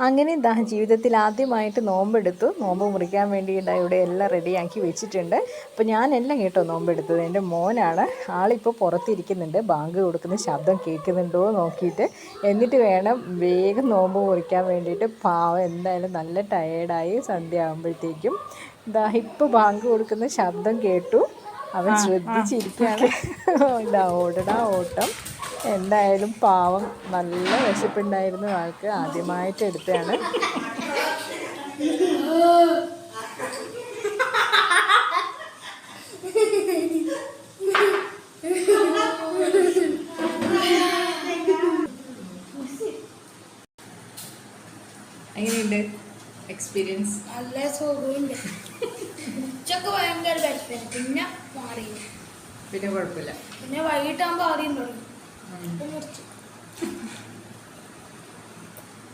അങ്ങനെ ജീവിതത്തിൽ ആദ്യമായിട്ട് നോമ്പെടുത്തു. നോമ്പ് മുറിക്കാൻ വേണ്ടിയിട്ട് ഇവിടെ എല്ലാം റെഡിയാക്കി വെച്ചിട്ടുണ്ട്. അപ്പോൾ ഞാനെല്ലാം കേട്ടോ നോമ്പെടുത്തത്. എൻ്റെ മോനാണ്. ആളിപ്പോൾ പുറത്തിരിക്കുന്നുണ്ട്. ബാങ്ക് കൊടുക്കുന്ന ശബ്ദം കേൾക്കുന്നുണ്ടോ നോക്കിയിട്ട് എന്നിട്ട് വേണം വേഗം നോമ്പ് മുറിക്കാൻ വേണ്ടിയിട്ട്. പാവം എന്തായാലും നല്ല ടയേർഡായി. സന്ധ്യ ആകുമ്പോഴത്തേക്കും ഇപ്പോൾ ബാങ്ക് കൊടുക്കുന്ന ശബ്ദം കേട്ടു. അവൻ ശ്രദ്ധിച്ചിരിക്കുകയാണ്. ഓടടാ ഓട്ടം. എന്തായാലും പാവം നല്ല വിശപ്പുണ്ടായിരുന്നു ആൾക്ക്. ആദ്യമായിട്ട് എടുത്തതാണ്. എങ്ങനെയുണ്ട് എക്സ്പീരിയൻസ്? നല്ല സുഖമുണ്ട്. ഉച്ചക്ക് ഭയങ്കര വിശപ്പ്, പിന്നെ മാറി, പിന്നെ കുഴപ്പമില്ല. പിന്നെ വൈകിട്ടാകുമ്പോൾ ആദ്യം തുടങ്ങി.